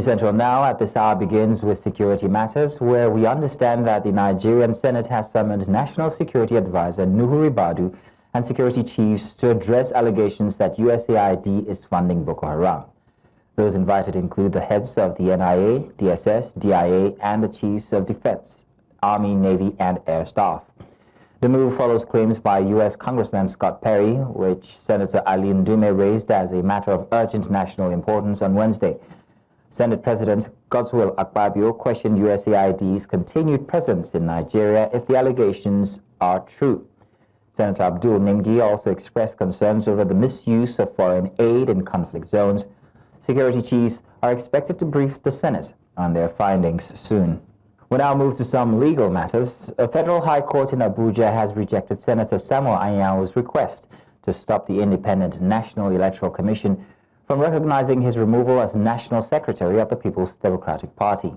News Central now at this hour begins with security matters, where we understand that the Nigerian Senate has summoned National Security Advisor Nuhu Ribadu and security chiefs to address allegations that USAID is funding Boko Haram. Those invited include the heads of the NIA, DSS, DIA, and the chiefs of defense, Army, Navy, and Air Staff. The move follows claims by U.S. Congressman Scott Perry, which Senator Ali Ndume raised as a matter of urgent national importance on Wednesday. Senate President Godswill Akpabio questioned USAID's continued presence in Nigeria if the allegations are true. Senator Abdul Ningi also expressed concerns over the misuse of foreign aid in conflict zones. Security chiefs are expected to brief the Senate on their findings soon. We now move to some legal matters. A federal high court in Abuja has rejected Senator Samuel Anyau's request to stop the Independent National Electoral Commission from recognizing his removal as National Secretary of the People's Democratic Party.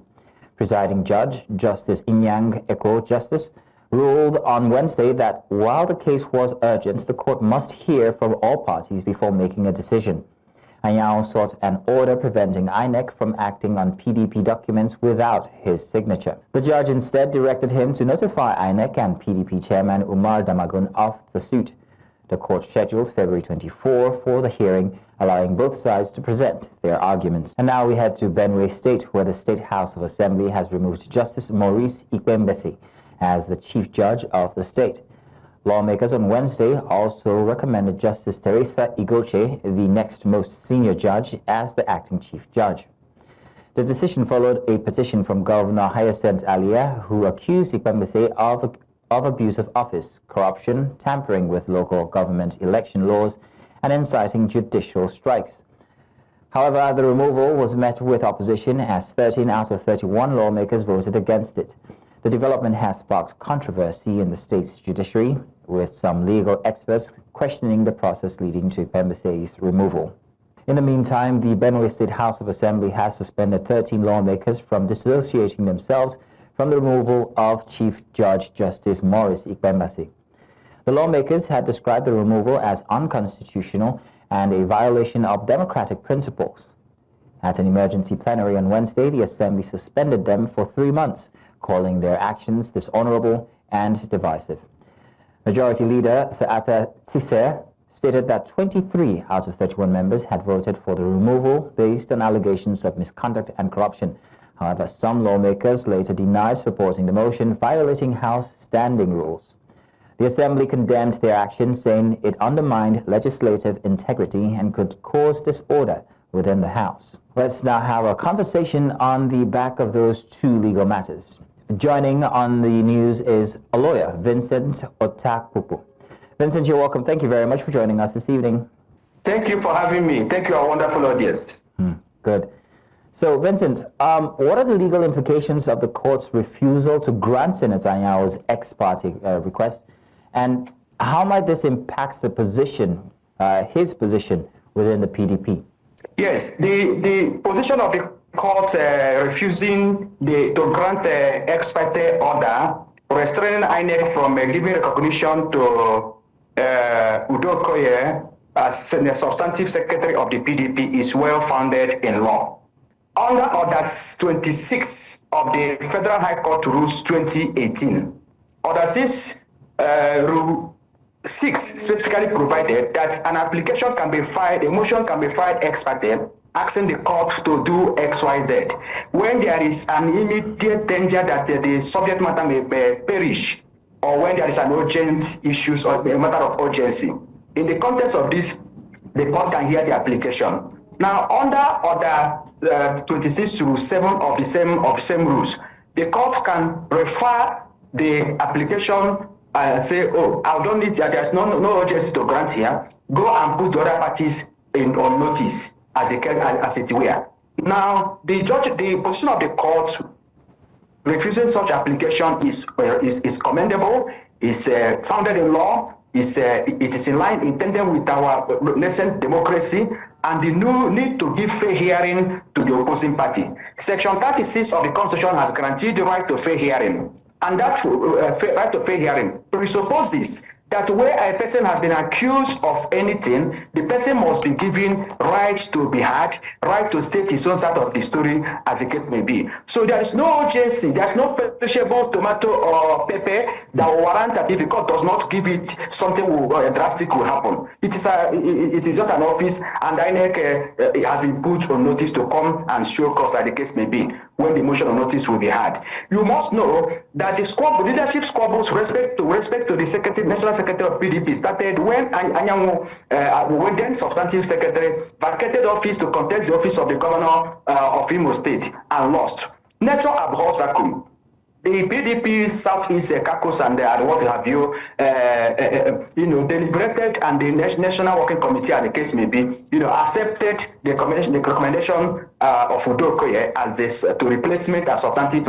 Presiding Judge Justice Inyang Eko Justice ruled on Wednesday that while the case was urgent, the court must hear from all parties before making a decision. Anyau sought an order preventing INEC from acting on PDP documents without his signature. The judge instead directed him to notify INEC and PDP chairman Umar Damagun of the suit. The court scheduled February 24 for the hearing, allowing both sides to present their arguments. And now we head to Benue State, where the State House of Assembly has removed Justice Maurice Ikpembesi as the chief judge of the state. Lawmakers on Wednesday also recommended Justice Teresa Igoche, the next most senior judge, as the acting chief judge. The decision followed a petition from Governor Hyacinth Alia, who accused Ikpembesi of abuse of office, corruption, tampering with local government election laws, and inciting judicial strikes. However, the removal was met with opposition as 13 out of 31 lawmakers voted against it. The development has sparked controversy in the state's judiciary, with some legal experts questioning the process leading to Ikpembesi's removal. In the meantime, the Benue State House of Assembly has suspended 13 lawmakers from dissociating themselves from the removal of Chief Judge Justice Maurice Ikpembesi. The lawmakers had described the removal as unconstitutional and a violation of democratic principles. At an emergency plenary on Wednesday, the Assembly suspended them for 3 months, calling their actions dishonorable and divisive. Majority Leader Seata Tisser stated that 23 out of 31 members had voted for the removal based on allegations of misconduct and corruption. However, some lawmakers later denied supporting the motion, violating House standing rules. The Assembly condemned their action, saying it undermined legislative integrity and could cause disorder within the House. Let's now have a conversation on the back of those two legal matters. Joining on the news is a lawyer, Vincent Otakpupu. Vincent, you're welcome. Thank you very much for joining us this evening. Thank you for having me. Thank you, our wonderful audience. Good. So, Vincent, what are the legal implications of the court's refusal to grant Senator Anyau's ex-parte request, and how might this impact the position, his position within the PDP? Yes, the position of the court refusing to grant the ex-parte order restraining INEC from giving recognition to Udokoye as the substantive secretary of the PDP is well-founded in law. Under Orders 26 of the Federal High Court Rules 2018, Order 6, Rule 6 specifically provided that an application can be filed, a motion can be filed ex parte, asking the court to do XYZ when there is an immediate danger that the subject matter may perish, or when there is an urgent issue or a matter of urgency. In the context of this, the court can hear the application. Now, under Order 26 to 7 of the same rules, the court can refer the application and say, oh, I don't need that, there's no urgency to grant here. Go and put the other parties on notice as it were. Now, the position of the court refusing such application is commendable, is founded in law, it is in line, intended with our nascent democracy, and the new need to give fair hearing to the opposing party. Section 36 of the Constitution has granted the right to fair hearing, and that right to fair hearing presupposes that where a person has been accused of anything, the person must be given right to be heard, right to state his own side of the story as the case may be. So there is no urgency, there's no perishable tomato or pepper that will warrant that if the court does not give it, something drastic will happen. It is just an office, and INEC has been put on notice to come and show cause as the case may be when the motion of notice will be had. You must know that the leadership squabbles respect to the secretary, national secretary of PDP started when Anyanwu, when then substantive secretary, vacated office to contest the office of the governor of Imo State and lost. Nature abhors vacuum. The PDP Southeast caucus and what have you, deliberated, and the National Working Committee, as the case may be, accepted the recommendation of Udokoye as this to replacement as substantive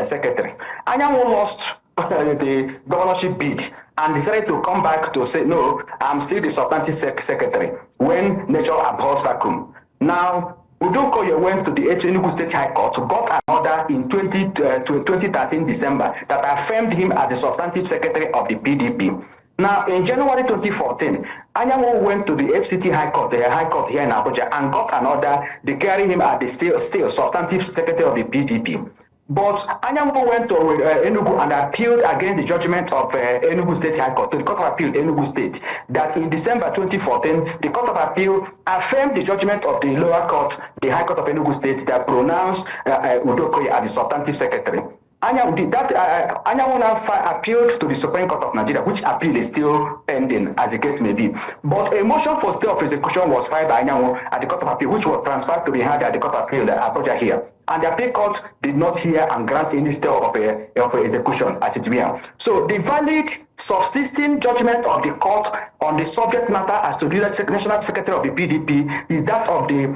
secretary. Anyanwu lost the governorship bid and decided to come back to say, no, I'm still the substantive secretary when nature abhors vacuum. Now, Udokoye went to the Enugu State High Court, got an order in 2013 December that affirmed him as the substantive secretary of the PDP. Now, in January 2014, Anyanwu went to the FCT High Court, the High Court here in Abuja, and got an order declaring him as the still substantive secretary of the PDP. But Anyanwu went to Enugu and appealed against the judgment of Enugu State High Court, to the Court of Appeal, Enugu State, that in December 2014, the Court of Appeal affirmed the judgment of the lower court, the High Court of Enugu State, that pronounced Udokoye as the substantive secretary. Anyanwu now appealed to the Supreme Court of Nigeria, which appeal is still pending, as the case may be. But a motion for stay of execution was filed by Anyanwu at the Court of Appeal, which was transferred to be heard at the Court of Appeal at Abuja here. And the appeal court did not hear and grant any stay of execution as it were. So the valid subsisting judgment of the court on the subject matter as to the national secretary of the PDP is that of the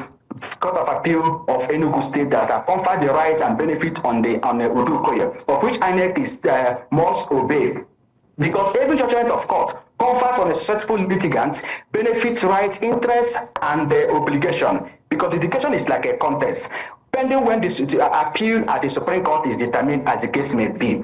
Court of Appeal of Enugu State that have conferred the rights and benefit on the Udokoye, of which INEC must obey. Because every judgment of court confers on a successful litigant benefit, rights, interest, and obligation. Because the litigation is like a contest, pending when the appeal at the Supreme Court is determined as the case may be.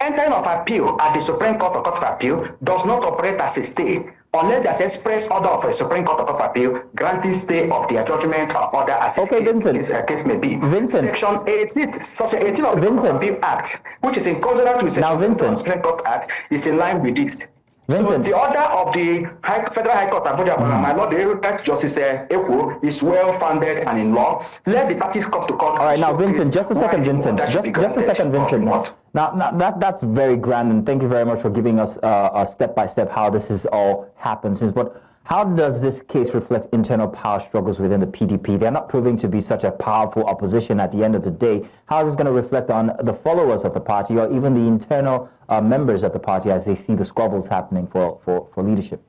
Entering of appeal at the Supreme Court or Court of Appeal does not operate as a stay unless there's express order of a Supreme Court or Court of Appeal granting stay of their judgment or order as a case may be. Vincent. Section 18 of the Court of Appeal Act, which is in consonant with Section 7 of the Supreme Court Act, is in line with this. Vincent. So the order of the Federal High Court, my Lord, the erudite Justice Ekwo, is well founded and in law. Let the parties come to court. All right, now, Vincent, just a second, Vincent. Just a second, Vincent. Now, that's very grand, and thank you very much for giving us a step-by-step how this is all happens. But how does this case reflect internal power struggles within the PDP? They're not proving to be such a powerful opposition at the end of the day. How is this going to reflect on the followers of the party or even the internal members of the party as they see the squabbles happening for leadership?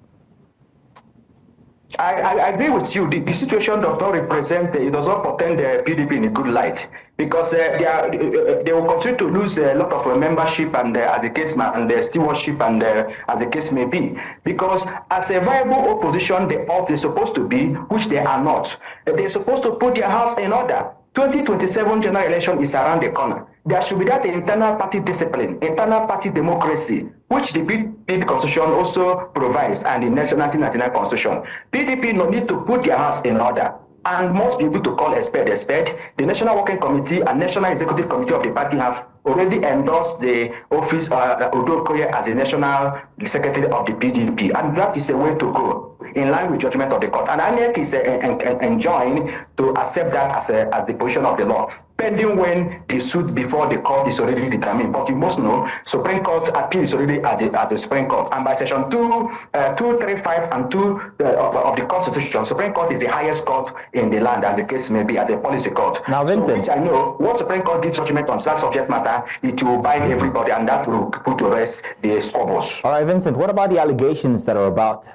I agree with you. The situation does not represent, it does not portend the PDP in a good light, because they will continue to lose a lot of membership and as the case and the stewardship and as the case may be, because as a viable opposition they're supposed to be, which they are not. They're supposed to put their house in order. 2027 general election is around the corner. There should be that internal party discipline, internal party democracy, which the PDP constitution also provides, and the 1999 constitution. PDP no need to put their house in order and must be able to call a spade a spade. The National Working Committee and National Executive Committee of the party have already endorsed the office Udokoye as the National Secretary of the PDP, and that is a way to go in line with judgment of the court. And INEC is enjoined to accept that as the position of the law, pending when the suit before the court is already determined. But you must know, Supreme Court appeal is already at the Supreme Court, and by section 235 and 2 of the Constitution, Supreme Court is the highest court in the land, as the case may be, as a policy court. Now, Vincent, so which I know, what Supreme Court gives judgment on that subject matter, it will bind everybody, and that will put to rest the squabbles. All right, Vincent, what about the allegations that are about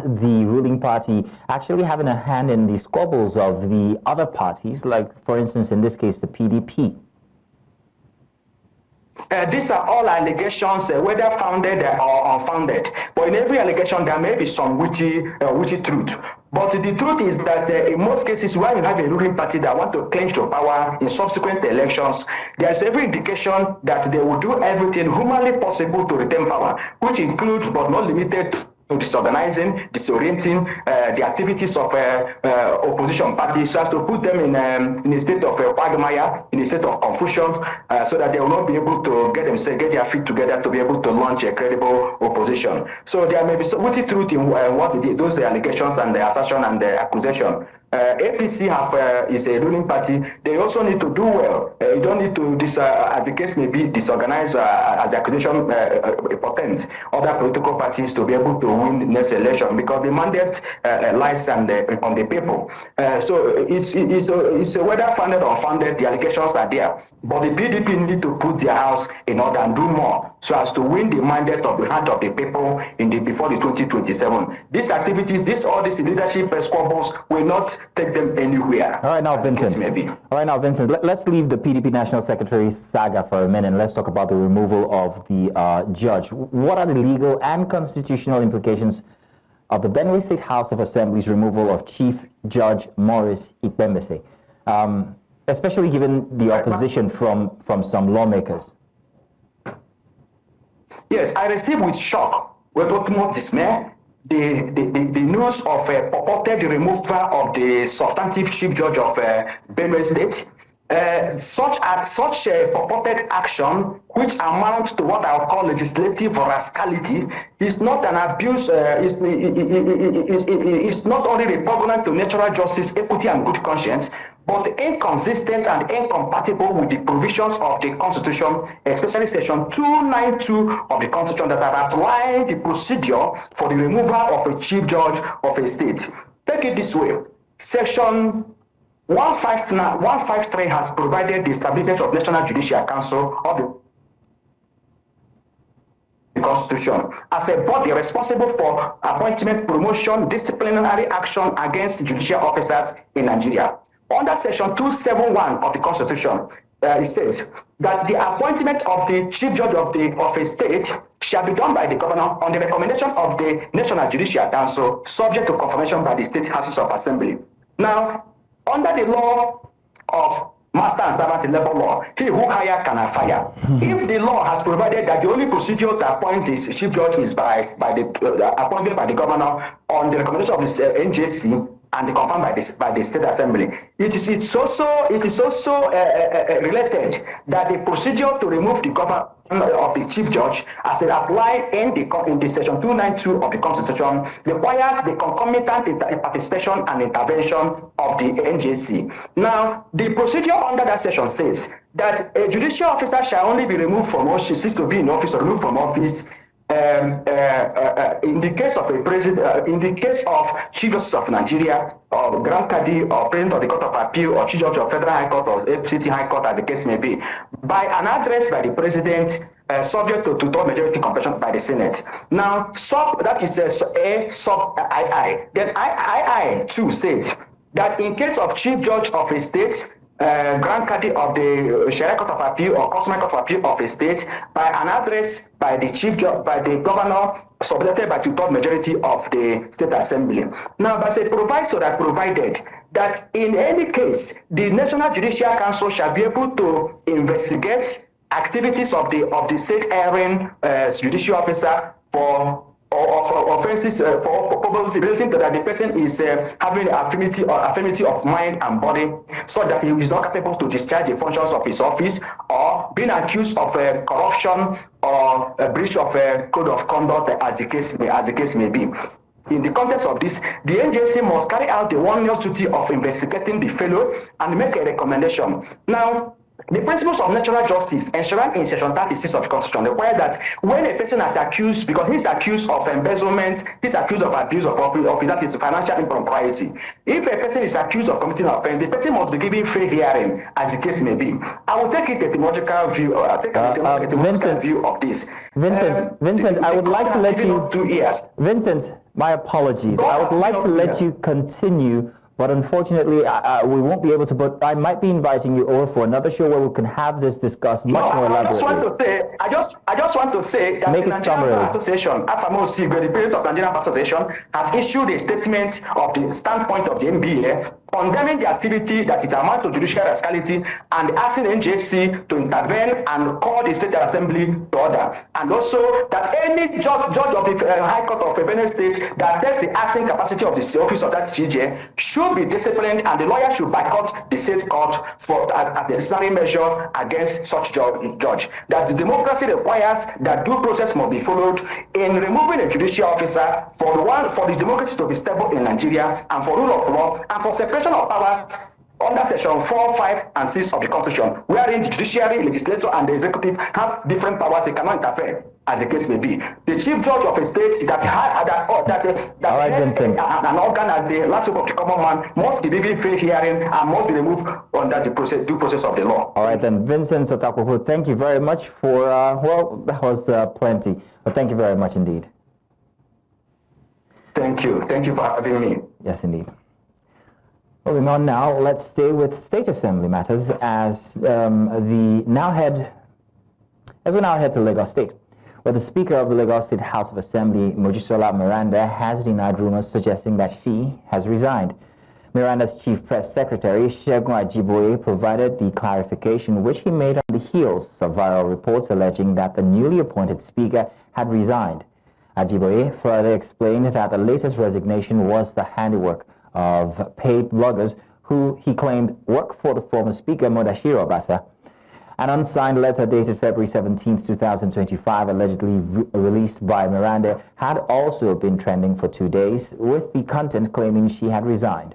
the ruling party actually having a hand in the squabbles of the other parties, like, for instance, in this case, the PDP? These are all allegations, whether founded or unfounded. But in every allegation, there may be some witty truth. But the truth is that in most cases, when you have a ruling party that want to clinch to power in subsequent elections, there's every indication that they will do everything humanly possible to retain power, which includes but not limited to disorganizing, disorienting the activities of opposition parties, so as to put them in a state of quagmire, in a state of confusion, so that they will not be able to get their feet together to be able to launch a credible opposition. So there may be some truth in those allegations and the assertion and the accusation. APC is a ruling party. They also need to do well. You don't need to, as the case may be, disorganize as the accusation portends other political parties to be able to win the next election, because the mandate lies on the people. So it's whether founded or unfounded, the allegations are there. But the PDP need to put their house in order and do more so as to win the mandate of the heart of the people before the 2027. These activities, all these leadership squabbles will not take them anywhere. All right, now, Vincent. Let's leave the PDP National Secretary saga for a minute, and let's talk about the removal of the judge. What are the legal and constitutional implications of the Benue State House of Assembly's removal of Chief Judge Maurice Ikpembese, especially given the opposition from some lawmakers? Yes, I received with shock, with utmost dismay, the news of a purported removal of the substantive chief judge of Benue State. Such a purported action, which amounts to what I'll call legislative rascality, is not an abuse. Is not only repugnant to natural justice, equity, and good conscience, but inconsistent and incompatible with the provisions of the Constitution, especially Section 292 of the Constitution, that are outlining the procedure for the removal of a chief judge of a state. Take it this way: Section 153 has provided the establishment of National Judicial Council of the Constitution as a body responsible for appointment, promotion, disciplinary action against judicial officers in Nigeria. Under Section 271 of the Constitution, it says that the appointment of the chief judge of a state shall be done by the governor on the recommendation of the National Judicial Council, subject to confirmation by the state houses of assembly. Now, under the law of master and servant labor law, he who hire cannot fire. If the law has provided that the only procedure to appoint this chief judge is by the appointment by the governor on the recommendation of the NJC and confirmed by the state assembly, it is also related that the procedure to remove the governor of the chief judge, as it applied in the Section 292 of the Constitution, requires the concomitant participation and intervention of the NJC. Now, the procedure under that section says that a judicial officer shall only be removed from office, cease to be in office or removed from office in the case of a president, in the case of Chief Justice of Nigeria, or Grand Cadi, or President of the Court of Appeal, or Chief Judge of Federal High Court, or City High Court, as the case may be, by an address by the President, subject to two-thirds majority completion by the Senate. Now, that is A sub II. Then II too says that in case of Chief Judge of a state, Grand Cadi of the Sharia Court of Appeal or Customary Court of Appeal of a state, by an address by the chief judge, by the governor, subjected by two-thirds majority of the state assembly. Now, there's a proviso that provided that in any case, the National Judicial Council shall be able to investigate activities of the said erring judicial officer for offenses for purposes relating to that the person is having affinity of mind and body, so that he is not capable to discharge the functions of his office, or being accused of corruption or a breach of code of conduct, as the case may be. In the context of this, the NJC must carry out the onerous duty of investigating the fellow and make a recommendation. Now, the principles of natural justice enshrined in Section 36 of the Constitution require that when a person is accused, because he's accused of embezzlement, he's accused of abuse of office, that is financial impropriety. If a person is accused of committing an offense, the person must be given fair hearing, as the case may be. I will take a etymological view. View of this. Vincent, I would like to let you. 2 years. Vincent, my apologies. I would like to let you continue But unfortunately, we won't be able to, but I might be inviting you over for another show where we can have this discussed much more elaborately. I just want to say that the Nigerian Bar Association, FMOC, the President of Nigerian Bar Association, has issued a statement of the standpoint of the NBA condemning the activity that is amount to judicial rascality and asking NJC to intervene and call the State Assembly to order. And also that any judge of the High Court of Benue State that takes the acting capacity of the office of that CJ should be disciplined, and the lawyer should boycott the state court as a necessary measure against such judge. That the democracy requires that due process must be followed in removing a judicial officer for the democracy to be stable in Nigeria, and for rule of law, and for separation of powers under section 4, 5, and 6 of the Constitution, wherein the judiciary, legislature, and the executive have different powers. They cannot interfere, as the case may be. The chief judge of a state that heads an organ as the last hope of the common man must be given fair hearing and must be removed under the due process of the law. All right, then, Vincent Sotapopo, thank you very much for, well, that was plenty, but thank you very much indeed. Thank you. Thank you for having me. Yes, indeed. Moving on now, let's stay with State Assembly matters as we now head to Lagos State, where the Speaker of the Lagos State House of Assembly, Mojisola Miranda, has denied rumors suggesting that she has resigned. Miranda's Chief Press Secretary, Segun Ajiboye, provided the clarification which he made on the heels of viral reports alleging that the newly appointed Speaker had resigned. Ajiboye further explained that the latest resignation was the handiwork of paid bloggers who he claimed work for the former Speaker, Mudashiru Obasa. An unsigned letter dated February 17, 2025, allegedly released by Miranda, had also been trending for 2 days, with the content claiming she had resigned.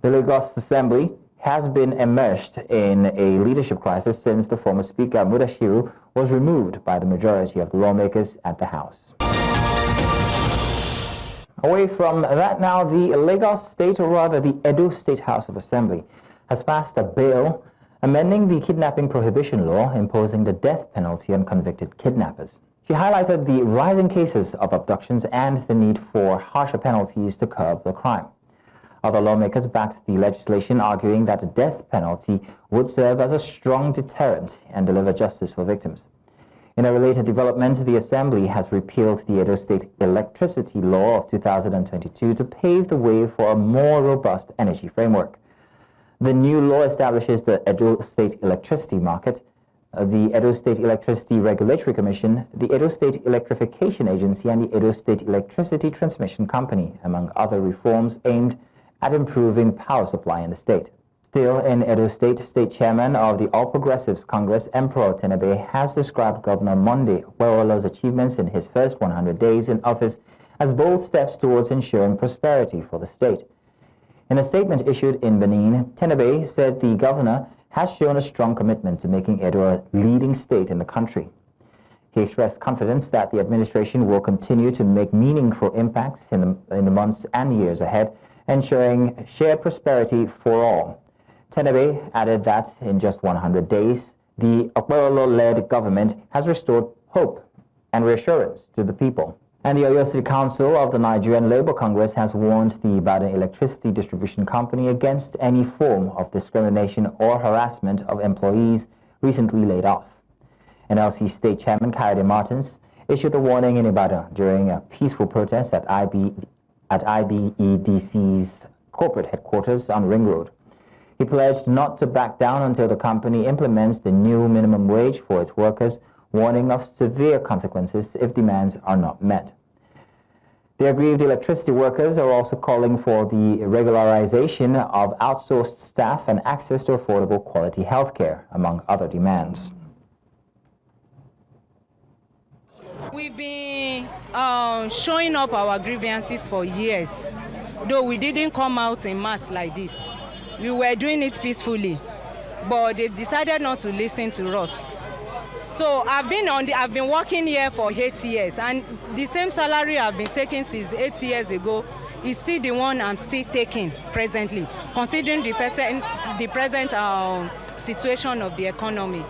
The Lagos Assembly has been immersed in a leadership crisis since the former Speaker, Mudashiru, was removed by the majority of the lawmakers at the House. Away from that now, the Lagos State, or rather the Edo State House of Assembly, has passed a bill amending the kidnapping prohibition law, imposing the death penalty on convicted kidnappers. She highlighted the rising cases of abductions and the need for harsher penalties to curb the crime. Other lawmakers backed the legislation, arguing that the death penalty would serve as a strong deterrent and deliver justice for victims. In a related development, the Assembly has repealed the Edo State Electricity Law of 2022 to pave the way for a more robust energy framework. The new law establishes the Edo State Electricity Market, the Edo State Electricity Regulatory Commission, the Edo State Electrification Agency, and the Edo State Electricity Transmission Company, among other reforms aimed at improving power supply in the state. Still in Edo State, State Chairman of the All Progressives Congress, Emperor Tenebe, has described Governor Monday Okpebholo's achievements in his first 100 days in office as bold steps towards ensuring prosperity for the state. In a statement issued in Benin, Tenebe said the governor has shown a strong commitment to making Edo a leading state in the country. He expressed confidence that the administration will continue to make meaningful impacts in the months and years ahead, ensuring shared prosperity for all. Tenebe added that in just 100 days, the Okpebholo-led government has restored hope and reassurance to the people. And the Oyo City Council of the Nigerian Labour Congress has warned the Ibadan Electricity Distribution Company against any form of discrimination or harassment of employees recently laid off. NLC State Chairman Kayode Martins issued a warning in Ibadan during a peaceful protest at IBEDC's corporate headquarters on Ring Road. He pledged not to back down until the company implements the new minimum wage for its workers, warning of severe consequences if demands are not met. The aggrieved electricity workers are also calling for the regularization of outsourced staff and access to affordable quality health care, among other demands. We've been showing up our grievances for years, though we didn't come out in mass like this. We were doing it peacefully, but they decided not to listen to us. So I've been working here for 8 years, and the same salary I've been taking since 8 years ago is still the one I'm still taking presently, considering the present situation of the economy.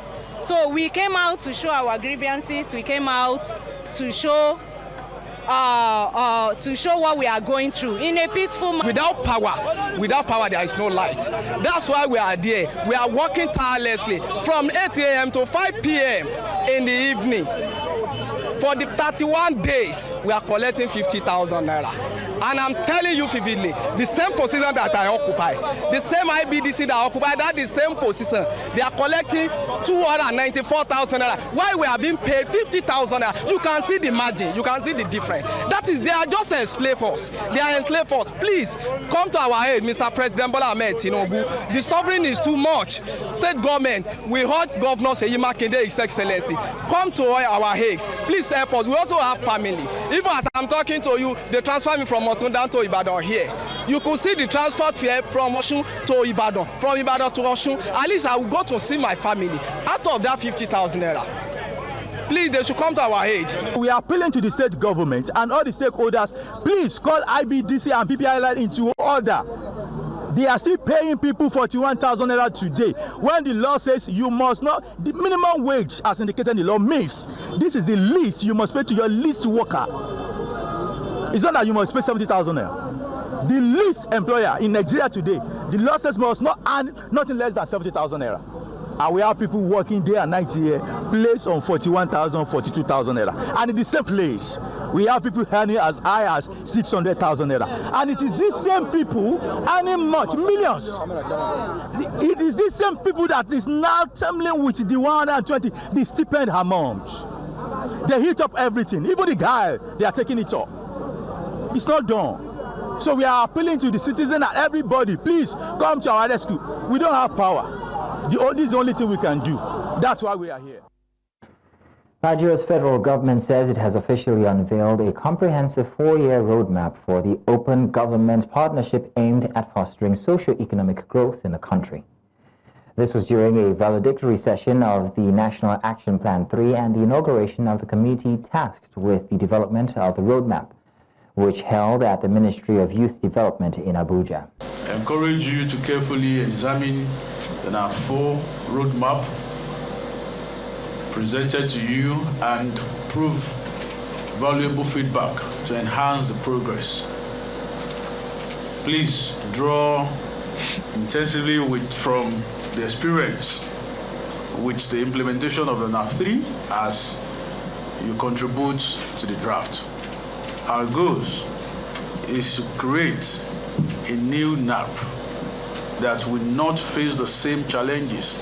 So we came out to show our grievances. We came out to show to show what we are going through in a peaceful manner. Without power, there is no light. That's why we are there. We are working tirelessly from 8 a.m. to 5 p.m. in the evening. For the 31 days, we are collecting 50,000 naira. And I'm telling you vividly, the same position that I occupy, the same IBDC that I occupy, that the same position, they are collecting 294,000 naira. Why we are being paid 50,000 naira? You can see the margin, you can see the difference. That is, they are just enslaved us. They are enslaved us. Please come to our aid, Mr. President Bola Ahmed Tinubu. The sovereign is too much. State government, we heard Governor Seyi Makinde, His Excellency, come to our aid. Please help us. We also have family. Even as I'm talking to you, they transfer me from Osun down to Ibadan here. You could see the transport fare from Osun to Ibadan, from Ibadan to Osun. At least I will go to see my family out of that 50,000 naira. Please, they should come to our aid. We are appealing to the state government and all the stakeholders. Please call IBDC and PPI into order. They are still paying people 41,000 naira today. When the law says you must not, the minimum wage as indicated in the law means this is the least you must pay to your least worker. It's not that you must pay 70,000 naira. The least employer in Nigeria today, the law says must not earn nothing less than 70,000 naira. And we have people working day and night here, placed on 41,000, 42,000 naira. And in the same place, we have people earning as high as 600,000 naira. And it is these same people earning much, millions. It is these same people that is now tumbling with the 120, the stipend amounts. They hit up everything. Even the guy, they are taking it up. It's not done. So we are appealing to the citizen and everybody, please come to our rescue. We don't have power. This is the only thing we can do. That's why we are here. Nigeria's federal government says it has officially unveiled a comprehensive 4-year roadmap for the open government partnership aimed at fostering socio-economic growth in the country. This was during a valedictory session of the National Action Plan 3 and the inauguration of the committee tasked with the development of the roadmap, which held at the Ministry of Youth Development in Abuja. I encourage you to carefully examine the NAP4 roadmap presented to you and prove valuable feedback to enhance the progress. Please draw intensively from the experience with the implementation of the NAP3 as you contribute to the draft. Our goal is to create a new NAP that will not face the same challenges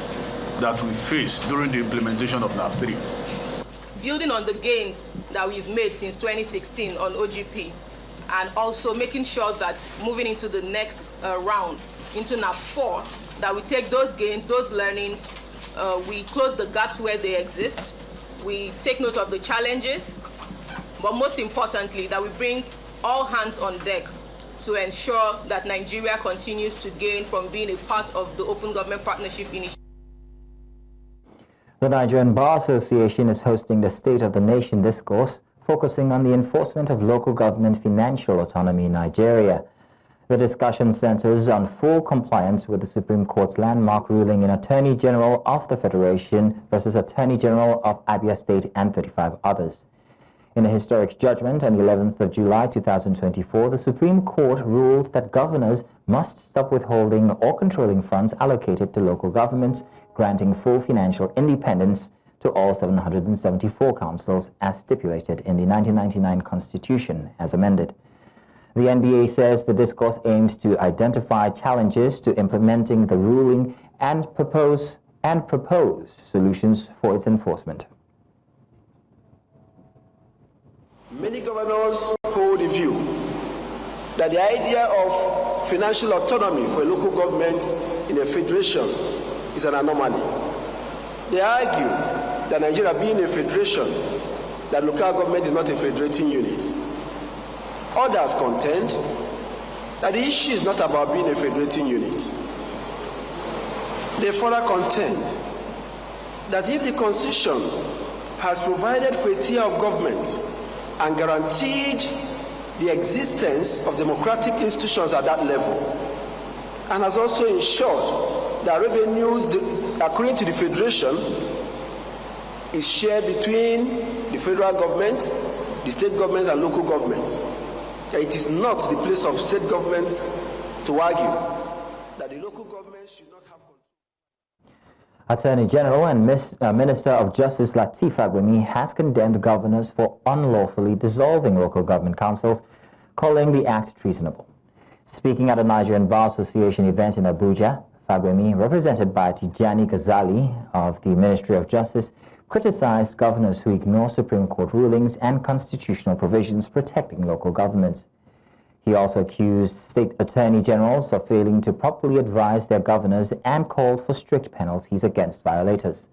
that we faced during the implementation of NAP3. Building on the gains that we've made since 2016 on OGP, and also making sure that moving into the next round, into NAP4, that we take those gains, those learnings, we close the gaps where they exist, we take note of the challenges, but most importantly, that we bring all hands on deck to ensure that Nigeria continues to gain from being a part of the Open Government Partnership Initiative. The Nigerian Bar Association is hosting the State of the Nation discourse, focusing on the enforcement of local government financial autonomy in Nigeria. The discussion centers on full compliance with the Supreme Court's landmark ruling in Attorney General of the Federation versus Attorney General of Abia State and 35 others. In a historic judgment on the 11th of July 2024, the Supreme Court ruled that governors must stop withholding or controlling funds allocated to local governments, granting full financial independence to all 774 councils as stipulated in the 1999 Constitution as amended. The NBA says the discourse aimed to identify challenges to implementing the ruling and propose solutions for its enforcement. Many governors hold the view that the idea of financial autonomy for a local government in a federation is an anomaly. They argue that Nigeria being a federation, that local government is not a federating unit. Others contend that the issue is not about being a federating unit. They further contend that if the Constitution has provided for a tier of government and guaranteed the existence of democratic institutions at that level, and has also ensured that revenues accruing to the federation is shared between the federal government the state governments and local governments. It is not the place of state governments to argue that the local government should not have control. Attorney General and Minister of Justice Lateef Fagbemi has condemned governors for unlawfully dissolving local government councils, calling the act treasonable. Speaking at a Nigerian Bar Association event in Abuja, Fagbemi, represented by Tijani Ghazali of the Ministry of Justice, criticized governors who ignore Supreme Court rulings and constitutional provisions protecting local governments. He also accused state attorney generals of failing to properly advise their governors and called for strict penalties against violators.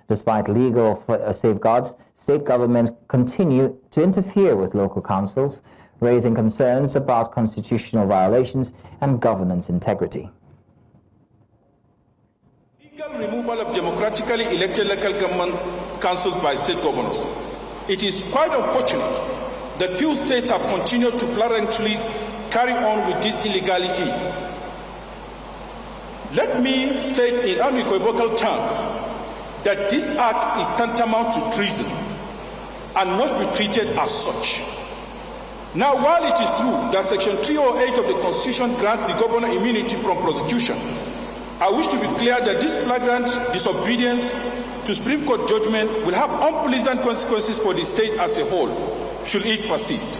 Despite legal safeguards, state governments continue to interfere with local councils, raising concerns about constitutional violations and governance integrity. Legal removal of democratically elected local government councils by state governors. It is quite unfortunate that few states have continued to blatantly carry on with this illegality. Let me state in unequivocal terms that this act is tantamount to treason and must be treated as such. Now, while it is true that Section 308 of the Constitution grants the governor immunity from prosecution, I wish to be clear that this flagrant disobedience to Supreme Court judgment will have unpleasant consequences for the state as a whole, should it persist.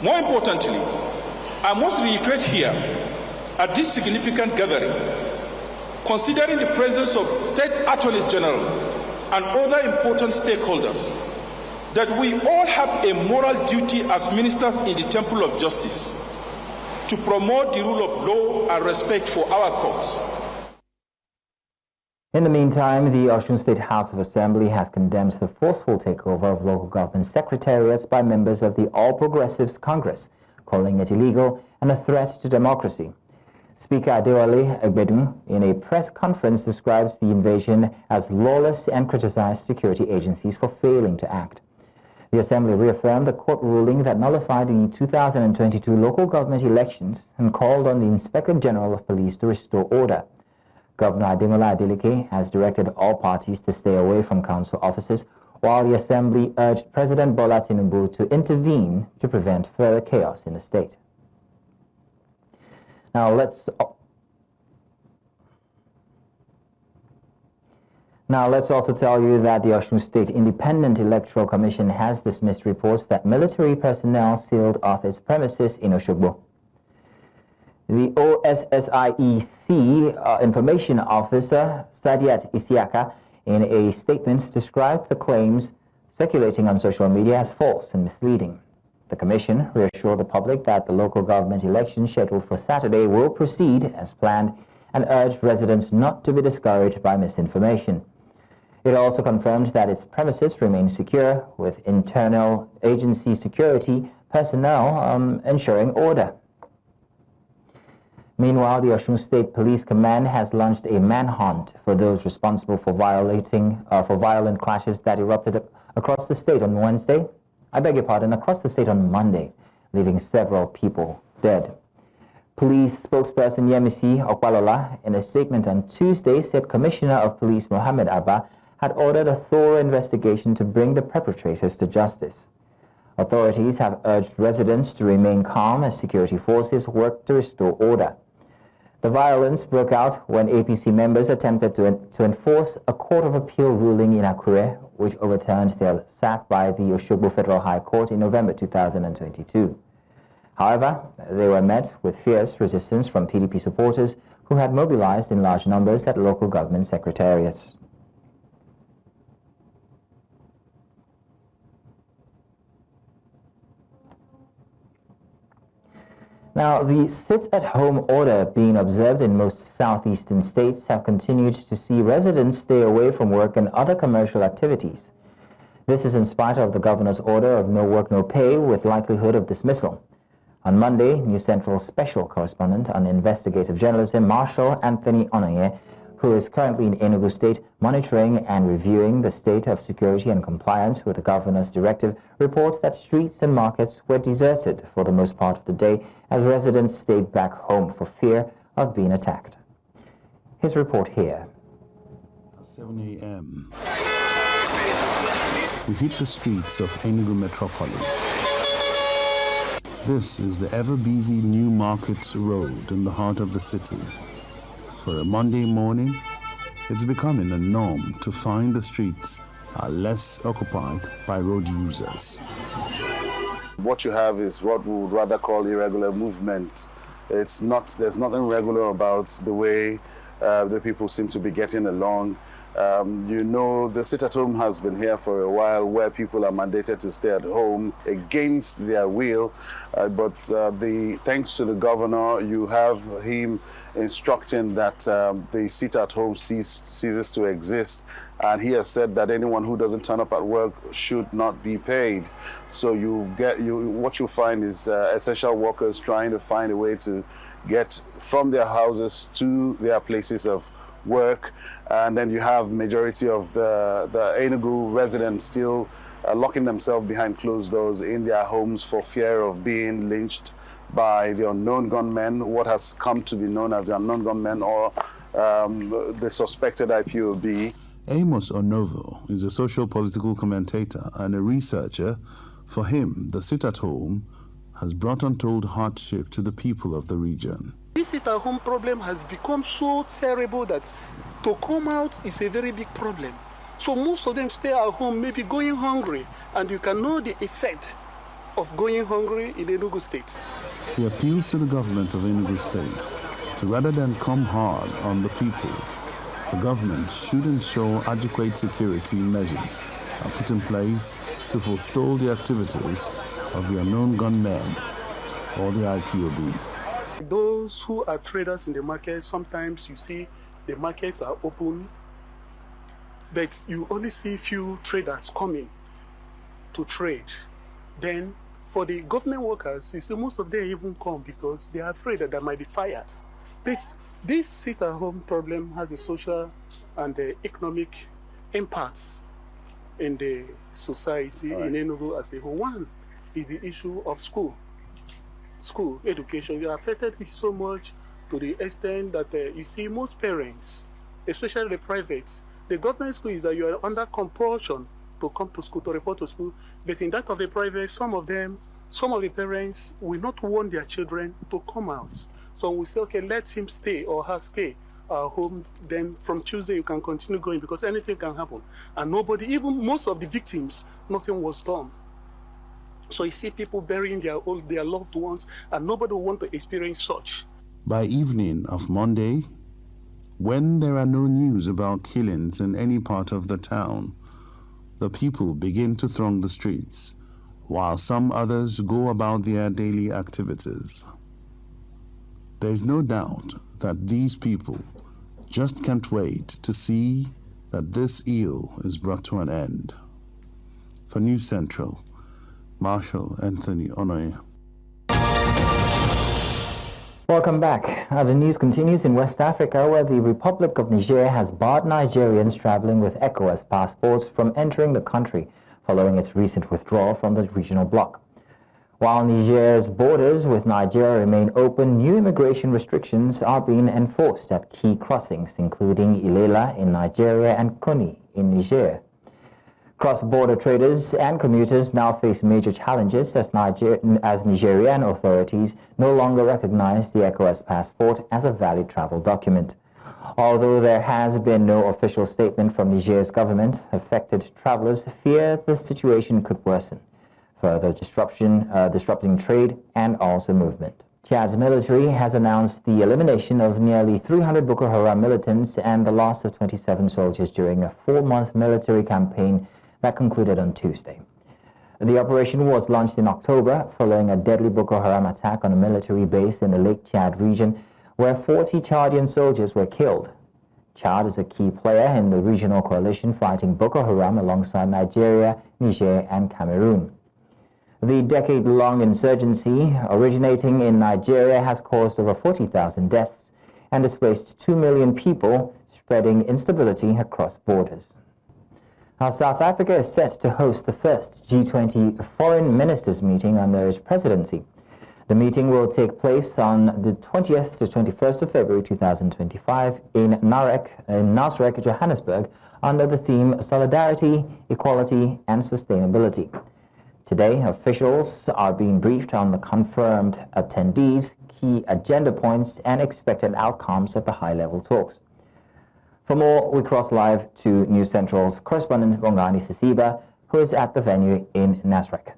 More importantly, I must reiterate here, at this significant gathering, considering the presence of state attorneys general and other important stakeholders, that we all have a moral duty as ministers in the temple of justice to promote the rule of law and respect for our courts. In the meantime, the Osun State House of Assembly has condemned the forceful takeover of local government secretariats by members of the All Progressives Congress, calling it illegal and a threat to democracy. Speaker Adewale Egbedun, in a press conference, describes the invasion as lawless and criticized security agencies for failing to act. The Assembly reaffirmed the court ruling that nullified the 2022 local government elections and called on the Inspector General of Police to restore order. Governor Ademola Adeleke has directed all parties to stay away from council offices, while the Assembly urged President Bola Tinubu to intervene to prevent further chaos in the state. Now let's also tell you that the Osun State Independent Electoral Commission has dismissed reports that military personnel sealed off its premises in Osogbo. The OSSIEC Information Officer, Sadiat Isiaka, in a statement described the claims circulating on social media as false and misleading. The Commission reassured the public that the local government election scheduled for Saturday will proceed as planned and urged residents not to be discouraged by misinformation. It also confirmed that its premises remain secure, with internal agency security personnel ensuring order. Meanwhile, the Osun State Police Command has launched a manhunt for those responsible for violent clashes that erupted across the state on Wednesday. Across the state on Monday, leaving several people dead. Police spokesperson Yemisi Okpalola, in a statement on Tuesday, said Commissioner of Police Mohammed Abba had ordered a thorough investigation to bring the perpetrators to justice. Authorities have urged residents to remain calm as security forces work to restore order. The violence broke out when APC members attempted to enforce a Court of Appeal ruling in Akure, which overturned their sack by the Osogbo Federal High Court in November 2022. However, they were met with fierce resistance from PDP supporters who had mobilized in large numbers at local government secretariats. Now, the sit-at-home order being observed in most southeastern states have continued to see residents stay away from work and other commercial activities. This is in spite of the governor's order of no work, no pay, with likelihood of dismissal. On Monday, News Central special correspondent on investigative journalism, Marshal Anthony Onoye, who is currently in Enugu State monitoring and reviewing the state of security and compliance with the governor's directive, reports that streets and markets were deserted for the most part of the day as residents stayed back home for fear of being attacked. His report here. At 7 a.m., We hit the streets of Enugu Metropolis. This is the ever-busy New Market Road in the heart of the city. For a Monday morning, it's becoming a norm to find the streets are less occupied by road users. What you have is what we would rather call irregular movement. There's nothing regular about the way the people seem to be getting along. The sit-at-home has been here for a while, where people are mandated to stay at home against their will. But thanks to the governor, you have him instructing that the sit-at-home ceases to exist. And he has said that anyone who doesn't turn up at work should not be paid. So what you find is essential workers trying to find a way to get from their houses to their places of work. And then you have majority of the Enugu residents still locking themselves behind closed doors in their homes for fear of being lynched by the unknown gunmen, what has come to be known as the unknown gunmen, or the suspected IPOB. Amos Onovo is a social political commentator and a researcher. For him, the sit-at-home has brought untold hardship to the people of the region. This sit-at-home problem has become so terrible that to come out is a very big problem. So most of them stay at home, maybe going hungry, and you can know the effect of going hungry in Enugu State. He appeals to the government of Enugu State to, rather than come hard on the people, the government should ensure adequate security measures are put in place to forestall the activities of the unknown gunmen or the IPOB. Those who are traders in the market, sometimes you see the markets are open, but you only see few traders coming to trade. Then for the government workers, you see most of them even come because they are afraid that they might be fired. This sit-at-home problem has a social and economic impacts in the society in Enugu as a whole. One is the issue of school education. They are affected so much to the extent that you see most parents, especially the private, the government school is that you are under compulsion to come to school, to report to school. But in that of the private, some of the parents will not want their children to come out. So we say, okay, let him stay or her stay at home. Then from Tuesday, you can continue going because anything can happen. And nobody, even most of the victims, nothing was done. So you see people burying their loved ones, and nobody will want to experience such. By evening of Monday, when there are no news about killings in any part of the town, the people begin to throng the streets, while some others go about their daily activities. There is no doubt that these people just can't wait to see that this ill is brought to an end. For News Central, Marshall Anthony Onoye. Welcome back. The news continues in West Africa, where the Republic of Niger has barred Nigerians traveling with ECOWAS passports from entering the country following its recent withdrawal from the regional bloc. While Niger's borders with Nigeria remain open, new immigration restrictions are being enforced at key crossings, including Ilela in Nigeria and Koni in Niger. Cross-border traders and commuters now face major challenges as Nigerian authorities no longer recognize the ECOWAS passport as a valid travel document. Although there has been no official statement from Niger's government, affected travelers fear the situation could worsen, further disrupting trade and also movement. Chad's military has announced the elimination of nearly 300 Boko Haram militants and the loss of 27 soldiers during a 4-month military campaign that concluded on Tuesday. The operation was launched in October following a deadly Boko Haram attack on a military base in the Lake Chad region where 40 Chadian soldiers were killed. Chad is a key player in the regional coalition fighting Boko Haram alongside Nigeria, Niger, and Cameroon. The decade-long insurgency originating in Nigeria has caused over 40,000 deaths and displaced 2 million people, spreading instability across borders. Now, South Africa is set to host the first G20 foreign ministers meeting under its presidency. The meeting will take place on the 20th to 21st of February 2025 in Nasrec, Johannesburg, under the theme Solidarity, Equality and Sustainability. Today, officials are being briefed on the confirmed attendees, key agenda points and expected outcomes of the high-level talks. For more, we cross live to News Central's correspondent Bongani Sisiba, who is at the venue in Nasrec.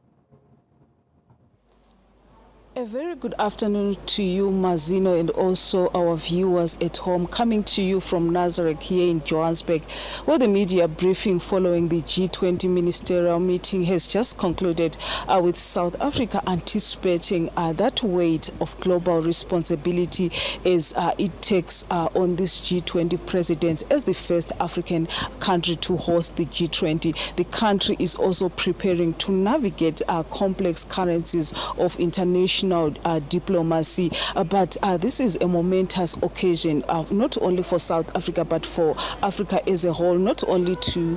A very good afternoon to you, Mazino, and also our viewers at home, coming to you from Nazareth here in Johannesburg, where the media briefing following the G20 ministerial meeting has just concluded, with South Africa anticipating that weight of global responsibility as it takes on this G20 president as the first African country to host the G20. The country is also preparing to navigate complex currencies of international diplomacy, but this is a momentous occasion, not only for South Africa but for Africa as a whole, not only to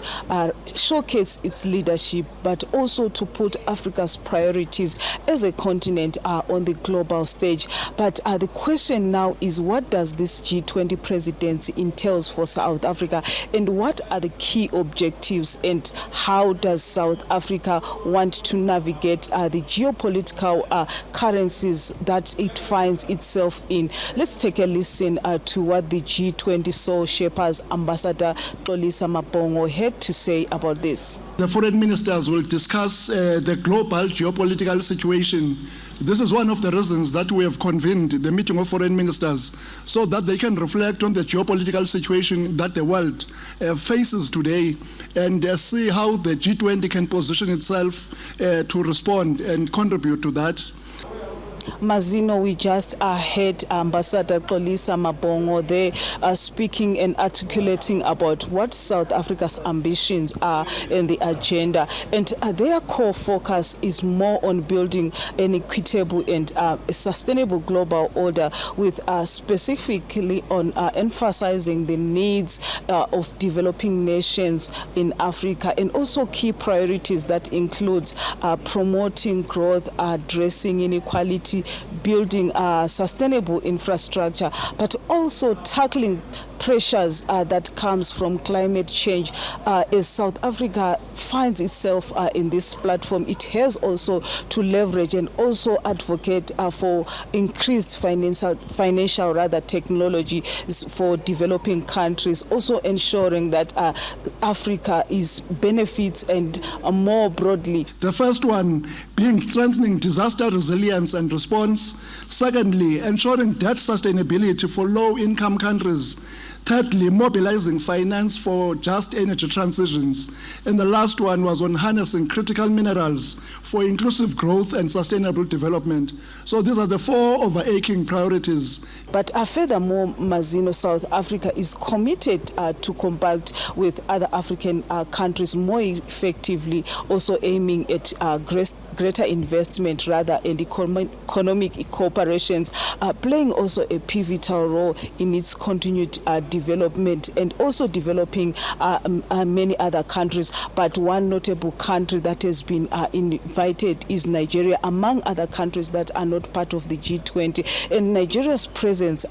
showcase its leadership but also to put Africa's priorities as a continent on the global stage. But the question now is, what does this G20 presidency entails for South Africa, and what are the key objectives, and how does South Africa want to navigate the geopolitical currencies that it finds itself in? Let's take a listen to what the G20 Soul Shapers Ambassador Xolisa Mabongo had to say about this. The foreign ministers will discuss the global geopolitical situation. This is one of the reasons that we have convened the meeting of foreign ministers, so that they can reflect on the geopolitical situation that the world faces today, and see how the G20 can position itself to respond and contribute to that. Mazino, we just heard Ambassador Xolisa Mabongo there speaking and articulating about what South Africa's ambitions are in the agenda, and their core focus is more on building an equitable and sustainable global order, with specifically on emphasizing the needs of developing nations in Africa, and also key priorities that includes promoting growth, addressing inequality, building sustainable infrastructure, but also tackling pressures that comes from climate change. As South Africa finds itself in this platform, it has also to leverage and also advocate for increased financial technology for developing countries, also ensuring that Africa is benefits and more broadly. The first one being strengthening disaster resilience and response. Secondly, ensuring debt sustainability for low-income countries. Thirdly, mobilizing finance for just energy transitions. And the last one was on harnessing critical minerals for inclusive growth and sustainable development. So these are the four overarching priorities. But furthermore, Mazino, South Africa is committed to combat with other African countries more effectively, also aiming at greater investment rather and economic cooperations, playing also a pivotal role in its continued development, and also developing many other countries. But one notable country that has been invited is Nigeria, among other countries that are not part of the G20. And Nigeria's presence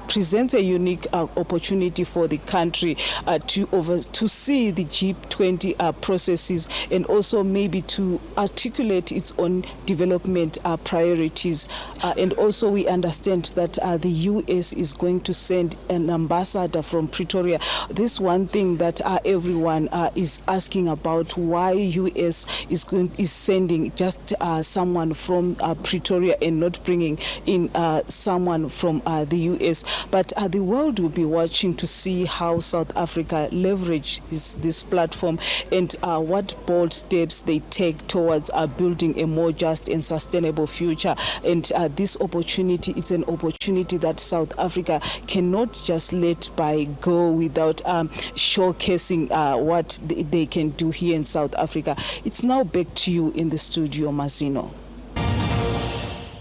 presents a unique opportunity for the country to see the G20 processes, and also maybe to articulate its own development priorities. And also we understand that the US is going to send an ambassador from Pretoria. This one thing that everyone is asking about, why US is sending just someone from Pretoria and not bringing in someone from the US. But the world will be watching to see how South Africa leverages this platform, and what bold steps they take towards building a more just and sustainable future. And this opportunity, it's an opportunity that South Africa cannot just let by go without showcasing what they can do here in South Africa. It's now back to you in the studio, Mazino.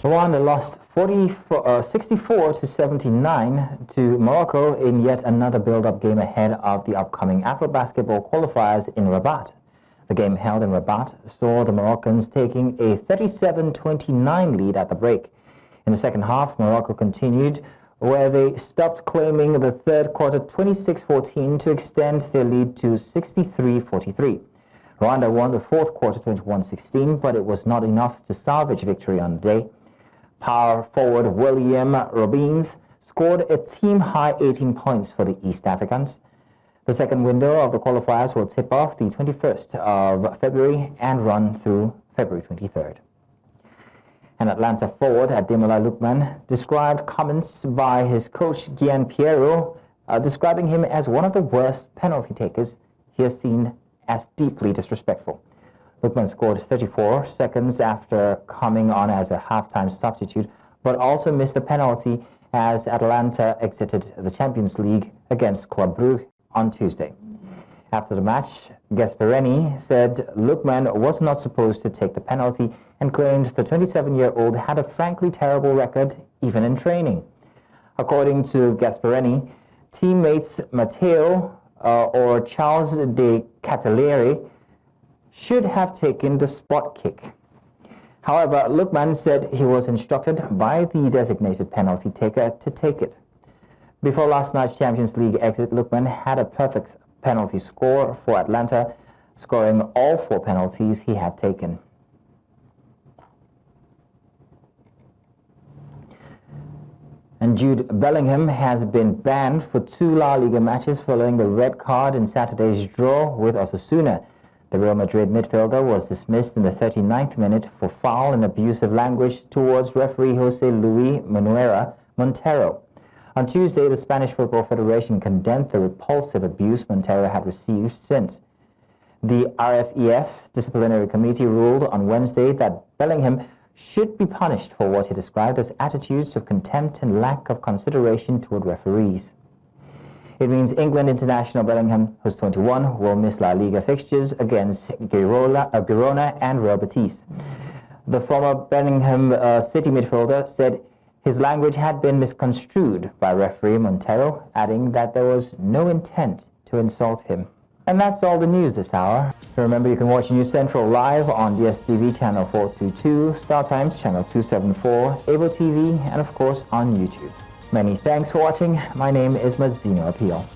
Rwanda lost 64-79 to Morocco in yet another build-up game ahead of the upcoming Afro-Basketball qualifiers in Rabat. The game held in Rabat saw the Moroccans taking a 37-29 lead at the break. In the second half, Morocco continued where they stopped claiming the third quarter 26-14 to extend their lead to 63-43. Rwanda won the fourth quarter 21-16, but it was not enough to salvage victory on the day. Power forward William Robins scored a team-high 18 points for the East Africans. The second window of the qualifiers will tip off the 21st of February and run through February 23rd. An Atlanta forward, Ademola Lookman, described comments by his coach Gian Piero, describing him as one of the worst penalty takers he has seen as deeply disrespectful. Lookman scored 34 seconds after coming on as a halftime substitute, but also missed a penalty as Atlanta exited the Champions League against Club Brugge on Tuesday. After the match, Gasperini said Lookman was not supposed to take the penalty and claimed the 27-year-old had a frankly terrible record even in training. According to Gasperini, teammates Matteo or Charles de Catalieri should have taken the spot kick. However, Lookman said he was instructed by the designated penalty taker to take it. Before last night's Champions League exit, Lookman had a perfect penalty score for Atlanta, scoring all 4 penalties he had taken. And Jude Bellingham has been banned for 2 La Liga matches following the red card in Saturday's draw with Osasuna. The Real Madrid midfielder was dismissed in the 39th minute for foul and abusive language towards referee Jose Luis Montero. On Tuesday, the Spanish Football Federation condemned the repulsive abuse Montero had received since. The RFEF disciplinary committee ruled on Wednesday that Bellingham should be punished for what he described as attitudes of contempt and lack of consideration toward referees. It means England international Bellingham, who's 21, will miss La Liga fixtures against Girona and Real Betis. The former Birmingham City midfielder said his language had been misconstrued by referee Montero, adding that there was no intent to insult him. And that's all the news this hour. Remember, you can watch News Central live on DSTV channel 422, Star Times channel 274, Avo TV, and of course on YouTube. Many thanks for watching. My name is Mazino Appeal.